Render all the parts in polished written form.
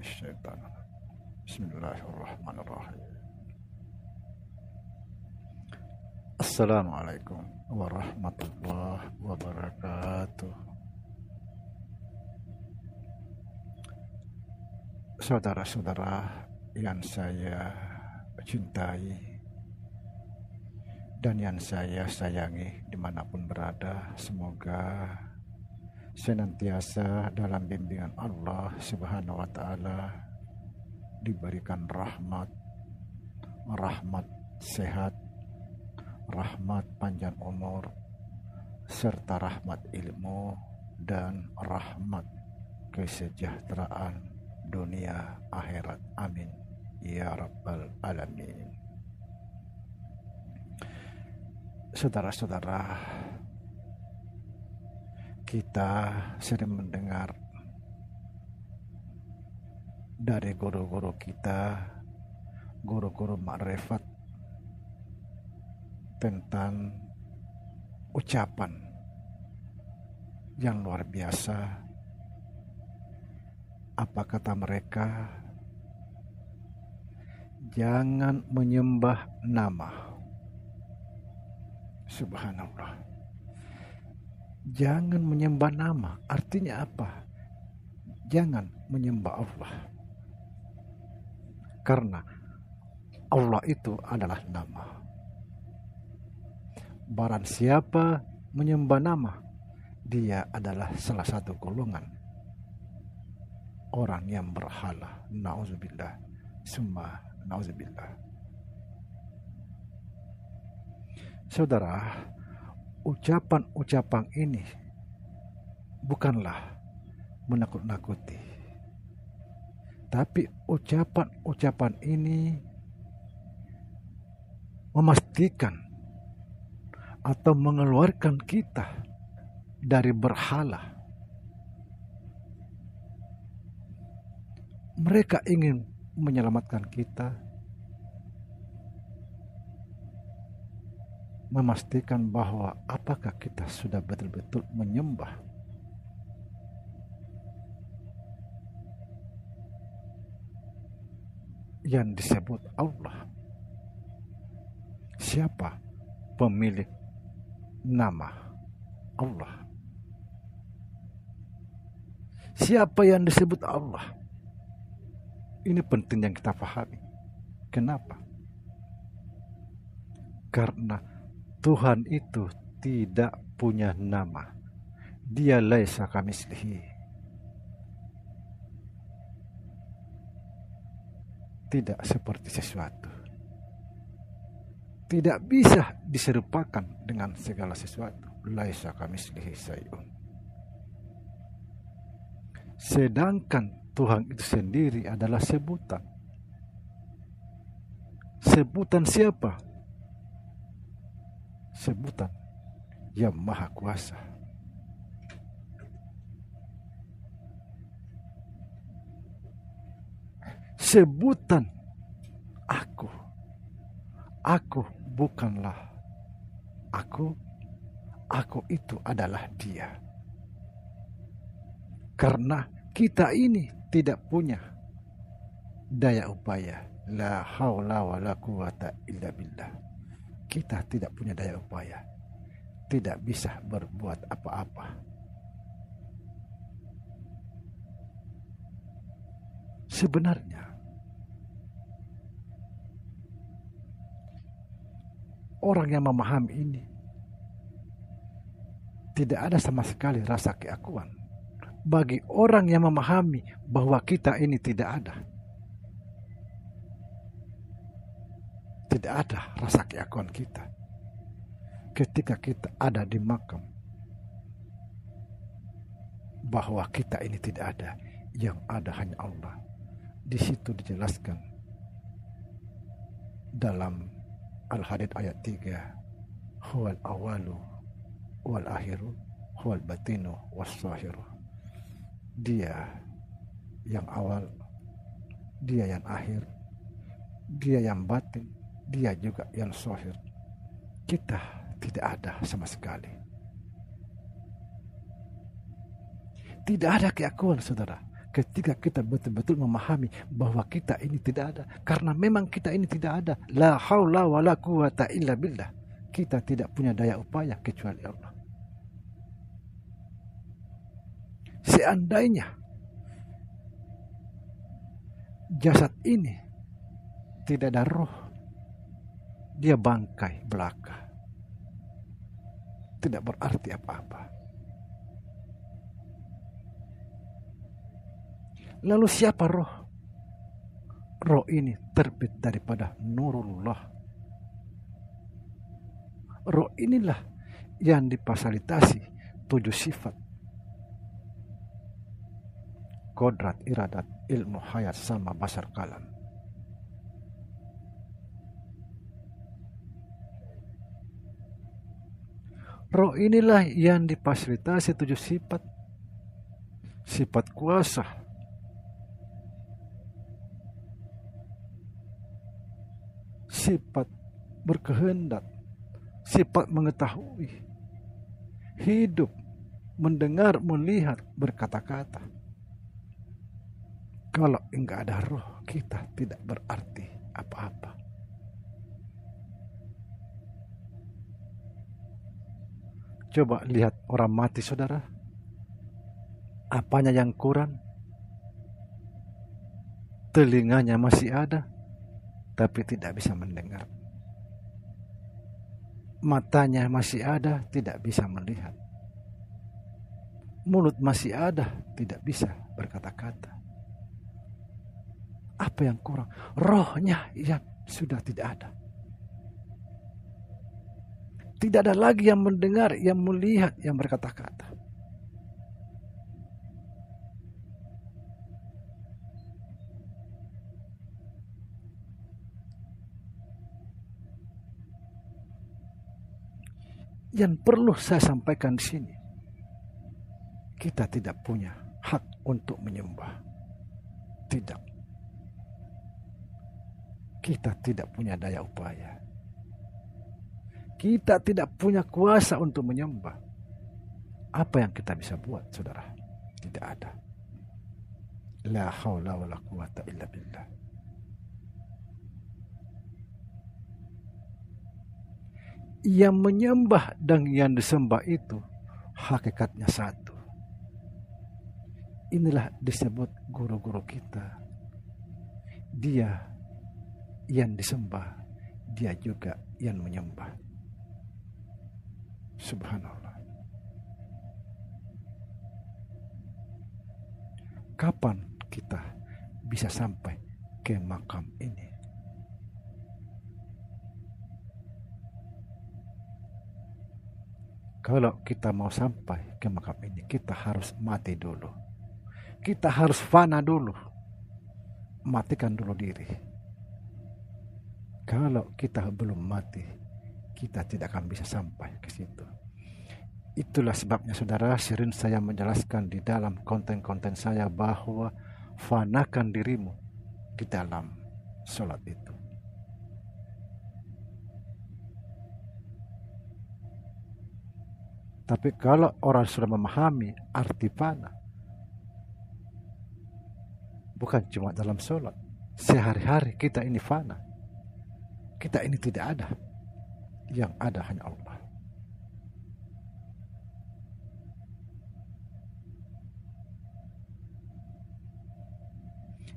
minasyaitonir rajim. Bismillahirrahmanirrahim. Assalamualaikum warahmatullahi wabarakatuh. Saudara-saudara yang saya cintai dan yang saya sayangi dimanapun berada, semoga senantiasa dalam bimbingan Allah Subhanahu wa Ta'ala, diberikan rahmat sehat, rahmat panjang umur, serta rahmat ilmu dan rahmat kesejahteraan dunia akhirat. Amin ya rabbal alamin. Saudara-saudara, kita sering mendengar dari guru-guru kita, guru-guru makrifat, tentang ucapan yang luar biasa. Apa kata mereka? Jangan menyembah nama. Subhanallah. Jangan menyembah nama. Artinya apa? Jangan menyembah Allah. Karena Allah itu adalah nama. Barang siapa menyembah nama, dia adalah salah satu golongan orang yang berhala. Na'udzubillah, summa na'udzubillah. Saudara, ucapan-ucapan ini bukanlah menakut-nakuti, tapi ucapan-ucapan ini memastikan atau mengeluarkan kita dari berhala. Mereka ingin menyelamatkan kita, memastikan bahwa apakah kita sudah betul-betul menyembah yang disebut Allah. Siapa pemilik nama Allah? Siapa yang disebut Allah? Ini penting yang kita pahami. Kenapa? Karena Tuhan itu tidak punya nama. Dia laisa kamitslihi. Tidak seperti sesuatu. Tidak bisa diserupakan dengan segala sesuatu. Laisa kamitslihi syai'un. Sedangkan Tuhan itu sendiri adalah sebutan. Sebutan siapa? Sebutan yang maha kuasa. Sebutan aku. Aku bukanlah aku. Aku itu adalah dia. Karena kita ini tidak punya daya upaya. La haula wa la quwata illa billah. Kita tidak punya daya upaya. Tidak bisa berbuat apa-apa. Sebenarnya orang yang memahami ini tidak ada sama sekali rasa keakuan. Bagi orang yang memahami bahwa kita ini tidak ada rasa keakuan kita. Ketika kita ada di makam, bahwa kita ini tidak ada, yang ada hanya Allah. Di situ dijelaskan dalam Al-Hadid ayat 3, huwal awalu wal akhiru huwal batinu was zahiru. Dia yang awal, dia yang akhir, dia yang batin, dia juga yang zahir. Kita tidak ada sama sekali. Tidak ada keakuan, saudara. Ketika kita betul-betul memahami bahwa kita ini tidak ada. Karena memang kita ini tidak ada. La haula wa la quwata illa billah. Kita tidak punya daya upaya kecuali Allah. Seandainya jasad ini tidak ada roh, dia bangkai belaka. Tidak berarti apa-apa. Lalu siapa roh? Roh ini terbit daripada nurullah. Roh inilah yang difasilitasi 7 sifat. Kodrat, iradat, ilmu, hayat, sama basar, kalam. Roh inilah yang difasilitasi 7 sifat. Sifat kuasa, sifat berkehendak, sifat mengetahui, hidup, mendengar, melihat, berkata-kata. Kalau enggak ada roh, kita tidak berarti apa-apa. Coba lihat orang mati, saudara. Apanya yang kurang? Telinganya masih ada, tapi tidak bisa mendengar. Matanya masih ada, tidak bisa melihat. Mulut masih ada, tidak bisa berkata-kata. Apa yang kurang? Rohnya yang sudah tidak ada. Tidak ada lagi yang mendengar, yang melihat, yang berkata-kata. Yang perlu saya sampaikan di sini, kita tidak punya hak untuk menyembah. Tidak. Kita tidak punya daya upaya. Kita tidak punya kuasa untuk menyembah. Apa yang kita bisa buat, saudara? Tidak ada. La haula wa la quwata illa billah. Yang menyembah dan yang disembah itu hakikatnya satu. Inilah disebut guru-guru kita. Dia yang disembah, dia juga yang menyembah. Subhanallah. Kapan kita bisa sampai ke makam ini? Kalau kita mau sampai ke makam ini, kita harus mati dulu. Kita harus fana dulu. Matikan dulu diri. Kalau kita belum mati, kita tidak akan bisa sampai ke situ. Itulah sebabnya, saudara, sering saya menjelaskan di dalam konten-konten saya bahwa fanakan dirimu di dalam sholat itu. Tapi kalau orang sudah memahami arti fana, bukan cuma dalam sholat, sehari-hari kita ini fana. Kita ini tidak ada. Yang ada hanya Allah.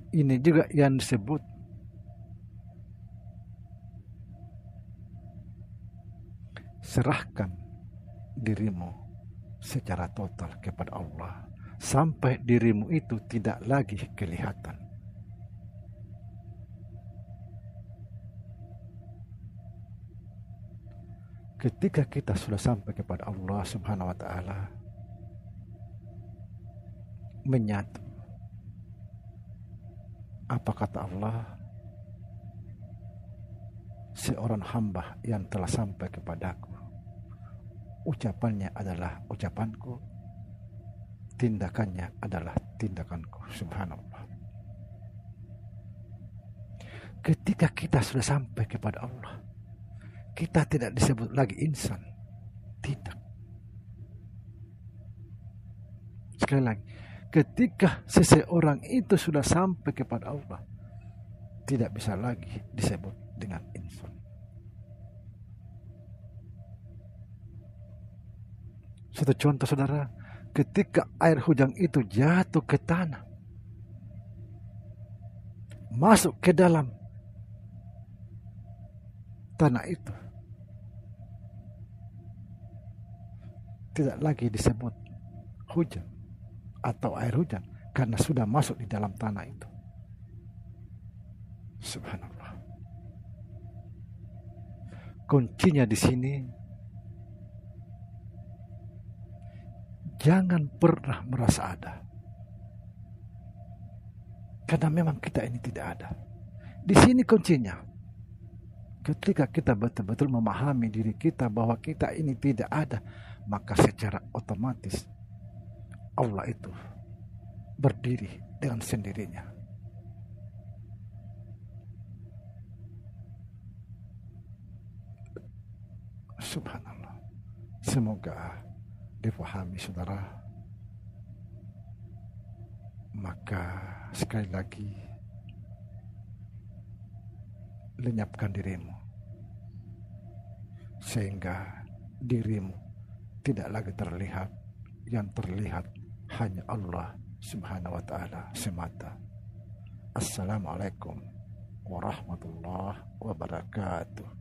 Ini juga yang disebut serahkan dirimu secara total kepada Allah. Sampai dirimu itu tidak lagi kelihatan. Ketika kita sudah sampai kepada Allah Subhanahu wa Ta'ala, menyatu. Apa kata Allah? Seorang hamba yang telah sampai kepadaku, ucapannya adalah ucapanku, tindakannya adalah tindakanku. Subhanallah. Ketika kita sudah sampai kepada Allah, kita tidak disebut lagi insan. Tidak. Sekali lagi, ketika seseorang itu sudah sampai kepada Allah, tidak bisa lagi disebut dengan insan. Satu contoh saudara, ketika air hujan itu jatuh ke tanah, masuk ke dalam tanah itu, tidak lagi disebut hujan atau air hujan karena sudah masuk di dalam tanah itu. Subhanallah. Kuncinya di sini, jangan pernah merasa ada, karena memang kita ini tidak ada. Di sini kuncinya. Ketika kita betul-betul memahami diri kita bahwa kita ini tidak ada, maka secara otomatis Allah itu berdiri dengan sendirinya. Subhanallah. Semoga dipahami saudara. Maka sekali lagi, lenyapkan dirimu sehingga dirimu tidak lagi terlihat, yang terlihat hanya Allah Subhanahu wa ta'ala semata. Assalamualaikum warahmatullahi wabarakatuh.